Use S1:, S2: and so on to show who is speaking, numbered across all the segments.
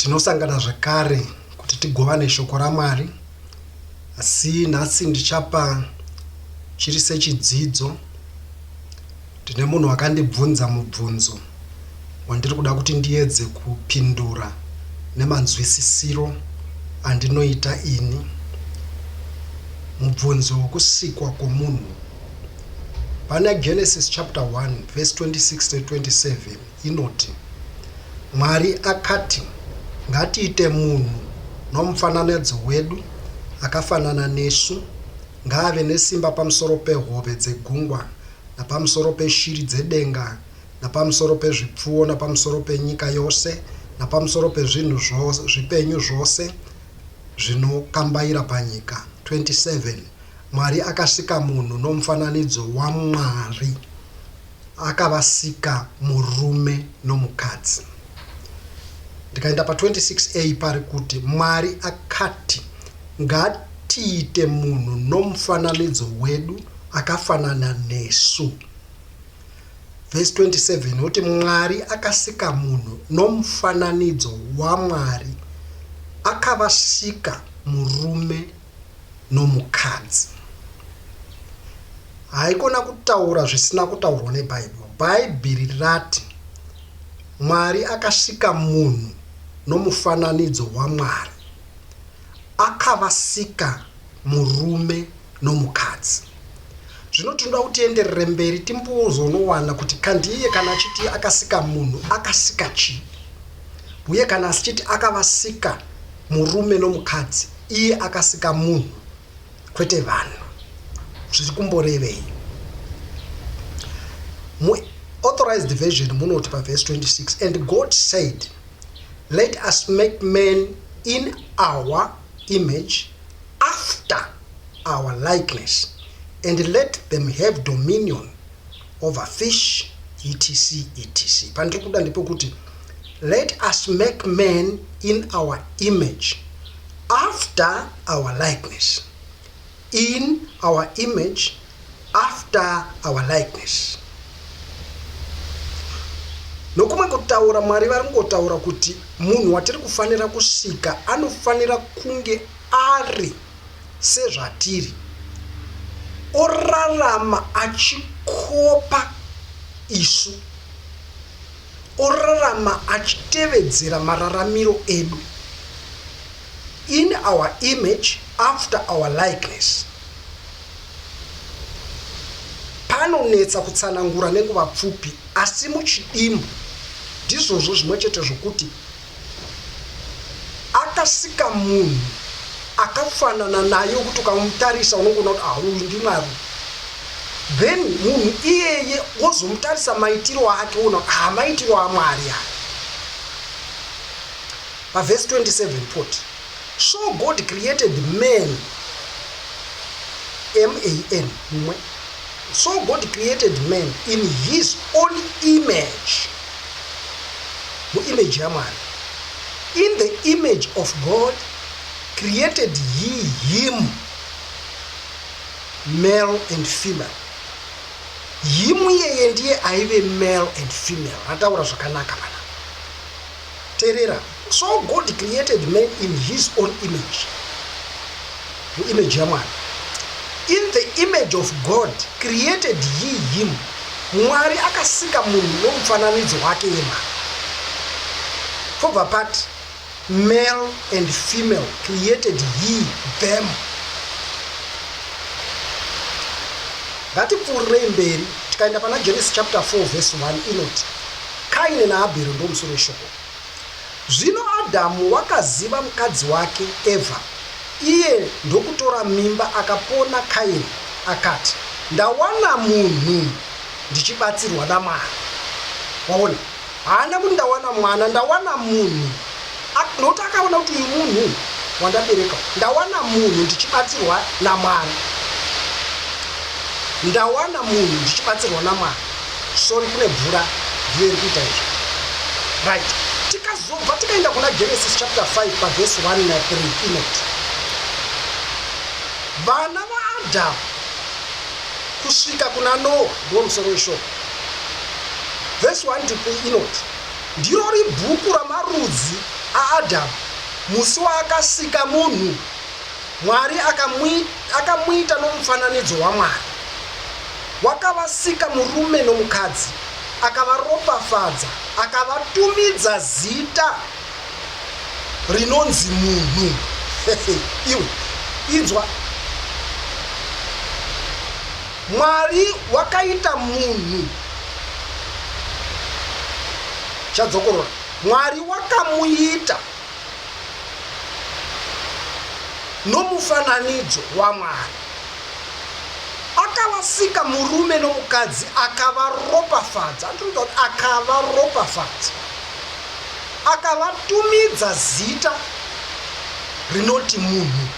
S1: Tinosangana zvakare kuti tigovane shoko raMwari, asi nhasi ndichapa chiri sechidzidzo. Ndine munhu akandibvunza mubvunzo wandiri kuda kuti ndiedze kupindura nemanzwisisiro andinoita ini. Mubvunzo wokusikwa komunhu. Pana Genesis chapter 1 verse 26 to 27 inoti, Mwari akati, ngatiite munhu nomufananidzo wedu akafanana nesu, ngaave nesimba pamusoro pehove dzegungwa napamusoro peshiri dzedenga napamusoro pezvipfuwo napamusoro penyika yose napamusoro pezvinhu zvipenyu zvose zvinokambaira panyika. 27. Mwari akasika munhu nomufananidzo waMwari, akavasika murume nomukadzi. Ndikaenda pa 26a pari kuti Mwari akati, ngatiite munhu nomufananidzo wedu akafanana nesu. Verse 27 uti Mwari akasika munhu nomufananidzo waMwari, akavasika murume nomukadzi. Haikona kutaura zvisina kutaurwa neBhaibheri. Bhaibheri rati Mwari akasika munhu nomufananidzo waMwari, akavasika murume nomukadzi. Zvino tinoda kuti tienderere mberi timbozonowana kuti kandiye kana achiti akasika munhu akasika chii, uye kana achiti akavasika murume nomukadzi iye akasika munhu kwete vanhu. Zviri kumborevei? Authorized version munoti pa verse 26, and God said, let us make man in our image, after our likeness, and let them have dominion over fish, etc. etc. Pandiri kuda ndipo kuti let us make man in our image, after our likeness. In our image, after our likeness. Nokumwe kutaura Mwari vari ngotaura kuti munhu watiri kufanira kusika anofanira kunge ari sezvatiri, orarama achikopa isu, orarama achitevedzera mararamiro edu. In our image, after our likeness. Panonetsa kutsanangura nenguva pfupi, asi muchidimbu ndizvozvo zvimwe chete zvokuti akasika munhu akafanana naye kuti ukamutarisa unongona kuti uyu ndiMwari. Then munhu iyeye wozomutarisa maitiro ake uona maitiro aMwari aya. Verse 27 put, so God created man, M-A-N, so God created man in his own image. Image yaMwari. In the image of God created he him, male and female. Him yeye ndiye aive male and female. Ataura zvakanaka mana. Terera. So God created man in his own image. The image yaMwari. In the image of God created he him. Mwari akasika munhu nomufananidzo wake yeMwari. For part, male and female created he them. Ngatipfuurei mberi tikaenda pana Genesis chapter 4 verse 1 inoti, Kaini naAbheri ndomusoro shoko. Zvino Adhamu wakaziva mukadzi wake Evha, iye ndokutora mimba akapona Kaini, akati, ndawana munhu ndichibatsirwa naMwari. Waona? Haana kuti ndawana mwana, ndawana munhu. Noti akaona kuti uyu munhu wandabereka, ndawana munhu ndichibatsirwa naMwari. Ndawana munhu ndichibatsirwa naMwari. Sorry, kune bvura riri kuita izvo. Right. Tikazobva tikaenda kuna Genesis chapter 5 pa verse 1 na 3 inoti, vana vaAdhamu kusvika kuna Noa ndiwo musoro weshoko. Verse 1 to 3 inoti, ndiro bhuku ramarudzi aAdamu musi waakasika munhu, Mwari akamuita nomufananidzo waMwari. Wakavasika murume nomukadzi, akavaropafadza, akavatumidza zita rinonzi munhu. Iwe inzwa, Mwari wakaita munhu chadzokorora. Mwari wakamuita nomufananidzo waMwari, akavasika murume nomukadzi, akavaropafadza. Akavaropafadza, akavatumidza zita rinoti munhu.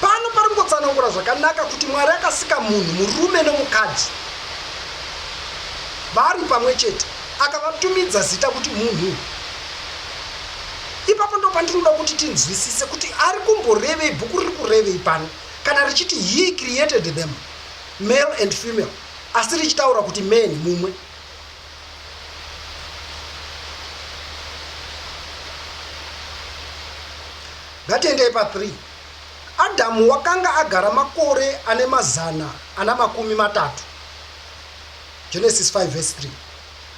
S1: Pano pari kungotsanangura zvakanaka kuti Mwari akasika munhu, murume nomukadzi, vari pamwe chete, akavatumidza zita kuti munhu. Ipapo ndo pandinoda kuti tinzwisise kuti ari kumborevei, bhuku riri kurevei pano kana richiti he created them, male and female, asi richitaura kuti men mumwe. Ngatiendei pa3. Adamu wakanga agara makore ane mazana ana makumi matatu. Genesis 5 verse 3.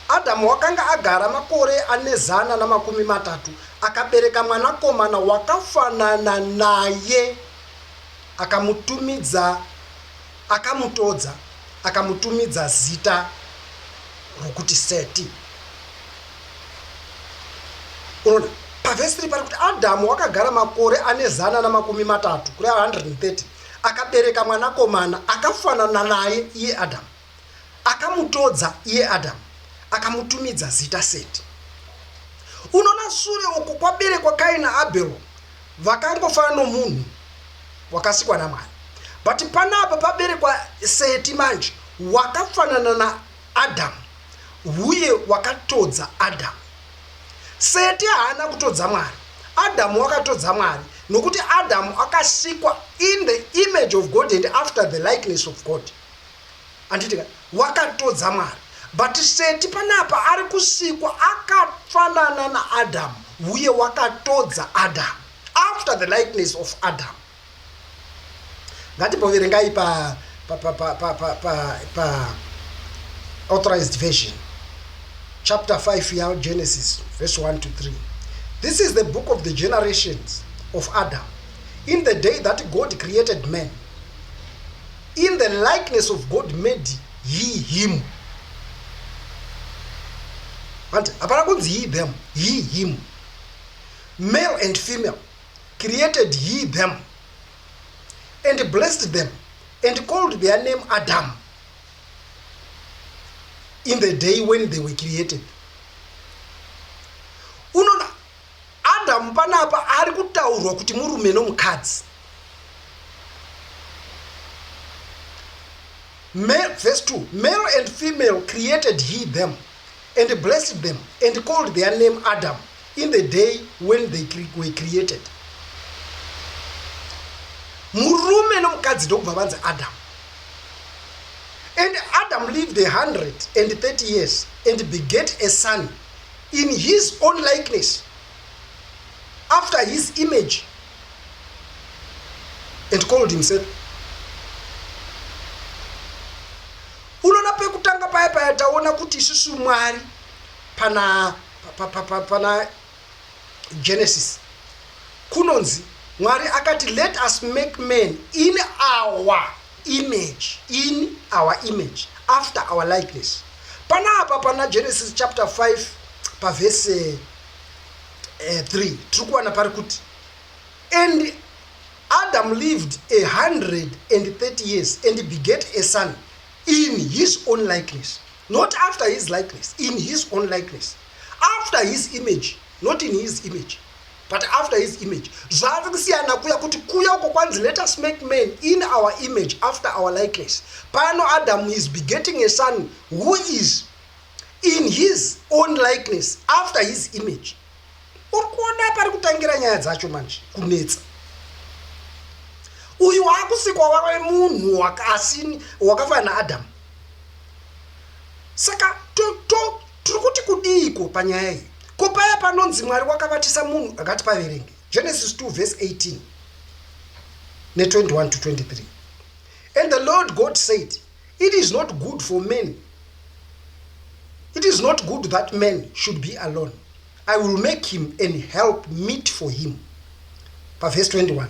S1: Adamu wakanga agara makore ane zana na makumi matatu, akabereka mwanakomana wakafanana naye, akamutumidza zita rokuti Seti. Unaona, pavhesi 3 pari kuti Adamu wakagara makore ane zana na makumi matatu, kuri 130, akabereka mwanakomana akafanana naye iye Adamu, akamutodza iye Adamu, akamutumidza zita Seti. Unoona, shure uku kwaberekwa Kaini naAbheri vakangofanana nomunhu wakasikwa naMwari, but panapa paberekwa Seti manje wakafanana naAdamu, uye wakatodza Adamu. Seti haana kutodza Mwari, Adamu wakatodza Mwari, nokuti Adamu akasikwa in the image of God and after the likeness of God. Anditika wakatodza Mwari, but Seti panapa ari kusikwa akafanana naAdamu, uye wakatodza Adamu after the likeness of Adam. Ngatipoverengai pa authorized version, chapter 5 ya Genesis verse 1 to 3. This is the book of the generations of Adam. In the day that God created man, in the likeness of God made he him. And apana kunzi he them, he him. Male and female created he them, and blessed them, and called their name Adam, in the day when they were created. Unoona, Adam panapa ari kutaurwa kuti murume nomukadzi. Verse 2, male and female created he them, and blessed them, and called their name Adam, in the day when they were created. Murume nomukadzi ndokubva vanzi Adam. And Adam lived 130 years and begat a son in his own likeness, after his image, and called himself. Unoona pekutanga paya taona kuti isusu Mwari pana Genesis kunonzi Mwari akati let us make man in our image, after our likeness. Pana Genesis chapter 5 pa verse 3 trukuwana pari kuti, and Adam lived 130 years and begat a son in his own likeness, not after his likeness, in his own likeness, after his image, not in his image, but after his image. Zvavi kusiyana kuya kuti kuya uko kwanzi let us make men in our image, after our likeness. Pano Adam is begetting a son who is in his own likeness, after his image. Urikuona pari kutangira nyaya dzacho manje kunetsa. Uyu wakusikwa wawe munhu wakafanana naAdamu. Saka tiri kuti kudiko panyaya iyi? Ko panonzi Mwari wakavatisa munhu akati paverenge Genesis 2 verse 18 ne 21 to 23. And the Lord God said, it is not good for men. It is not good that man should be alone. I will make him and help meet for him. Verse 21.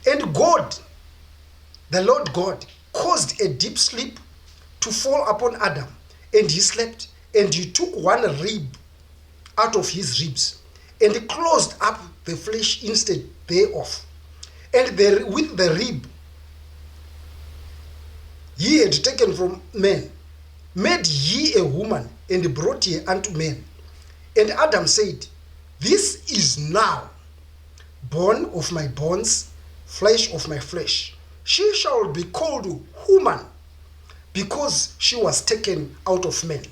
S1: And God, the Lord God, caused a deep sleep to fall upon Adam, and he slept, and he took one rib out of his ribs, and he closed up the flesh instead thereof. And with the rib he had taken from man, made he a woman, and brought her unto man. And Adam said, this is now bone of my bones, flesh of my flesh. She shall be called woman, because she was taken out of man.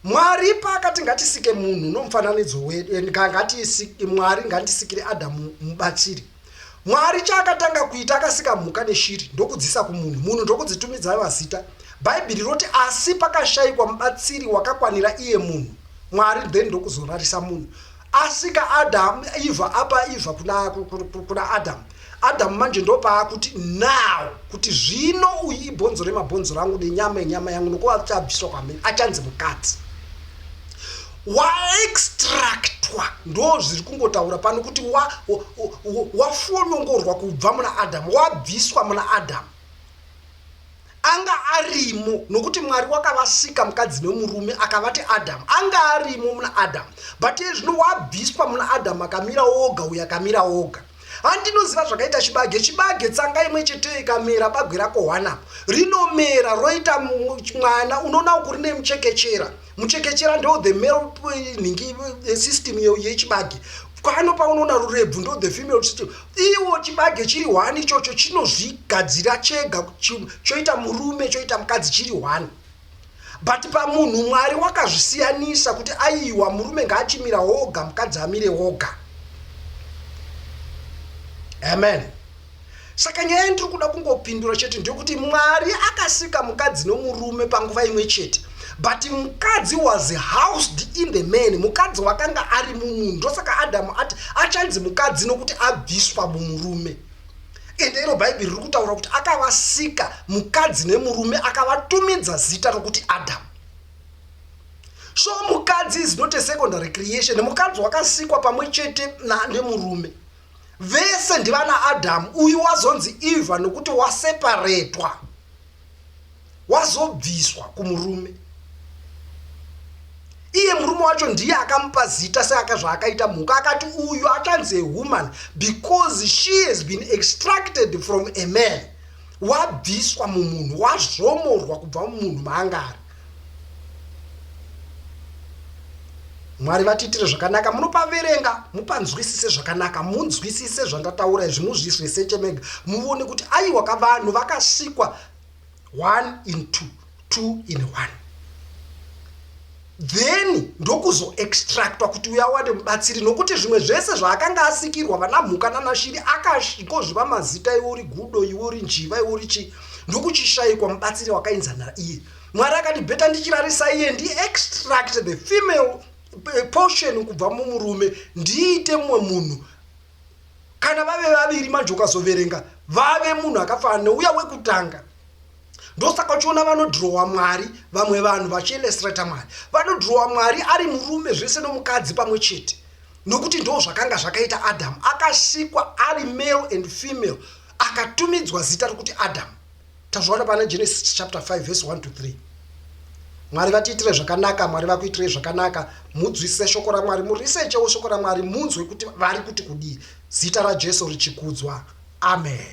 S1: Mwari pakati ngatisike munhu nomufananidzo wedu, Mwari ngatisikire Adamu mubatsiri. Mwari chaakatanga kuita akasika mhuka neshiri ndokudzisa kumunhu, munhu ndokudzitumidza mazita. Bhaibheri roti asi pakashayikwa mubatsiri wakakwanira iye munhu, Mwari then ndokuzorarisa munhu. Asika Adam, Eva apa Eva kuna Adam. Adam manje ndopaakuti now kuti zvino uyi ibhonzo remabhonzo rangu nenyama yenyama yangu nokuva achabviswa kwamene achanzi mukadzi. Waextractwa ndo zviri kungotaura pano kuti wafonyongorwa kubva muna Adamu, wabviswa muna Adamu. Anga arimo nokuti Mwari wakavasika mukadzi nemurume akavati Adamu, anga arimo muna Adamu, but zvino wabviswa muna Adamu akamira oga, uyo akamira oga. Handinoziva zvakaita chibage, chibage tsanga imwe chete ikamera bagwe rako wanapo rinomera roita mwana, unoona kurine muchekechera. Muchekechera ndo the male nhingi system yechibage. Kwano paunoona rurebvu ndo the female system. Iwo chibage chiri one ichocho chinozvigadzira chega, choita murume choita mukadzi chiri one. But pamunhu Mwari wakazvisiyanisa kuti aiwa murume ngaachimira woga, mukadzi amire woga. Amen. Saka nyaya ndiri kuda kungopindura chete ndekuti Mwari akasika mukadzi nomurume panguva imwe chete, but mukadzi was housed in the man. Mukadzi wakanga ari mumunhu, ndosaka Adamu ati achanzi mukadzi nokuti abviswa mumurume. Ende iro Bhaibheri riri kutaura kuti akavasika mukadzi nemurume akavatumidza zita rokuti Adamu. So mukadzi is not a secondary creation. Mukadzi wakasikwa pamwe chete nemurume. Vese ndivana Adamu, uyu wazonzi Eva nokuti waseparatwa, wazobviswa kumurume. Iye murume wacho ndiye akamupa zita saka zvaakaita mhuka, akati uyu achanzi a woman because she has been extracted from a man. Wabviswa mumunhu, wazvomorwa kubva mumunhu maangari. Mwari vatiitire zvakanaka, munopaverenga mupanzwisise zvakanaka, munzwisise zvandataura izvi, muzviresearche mega muone kuti aiwa kavanhu vakasikwa 1 in 2, 2 in 1. Then ndokuzoextractwa kuti uyawane mubatsiri, nokuti zvimwe zvese zvaakanga asikirwa vana mhuka nanashiri akazvipa mazita, iwo uri gudo, iwo uri njiva, iwo uri chi, ndokuchishayikwa mubatsiri wakaenzana iye. Mwari akati bheta ndichirarisa iye ndi-extract the female portion kubva mumurume ndiite mumwe munhu. Kana vave vaviri manje ukazoverenga vave munhu akafanana neuya wekutanga. Ndosaka uchiona vanodhirowa Mwari, vamwe vanhu vachiillustrata Mwari vanodhirowa Mwari ari murume zvese nomukadzi pamwe chete, nokuti ndo zvakanga zvakaita Adamu. Akasikwa ari male and female, akatumidzwa zita rokuti Adamu. Tazviona pana Genesis chapter 5 verse 1 to 3. Mwari vatiitire zvakanaka, Mwari vakuitire zvakanaka. Mudzwisise shoko raMwari, murisechewo shoko raMwari, munzwe kuti vari kuti kudii. Zita raJesu richikudzwa. Amen.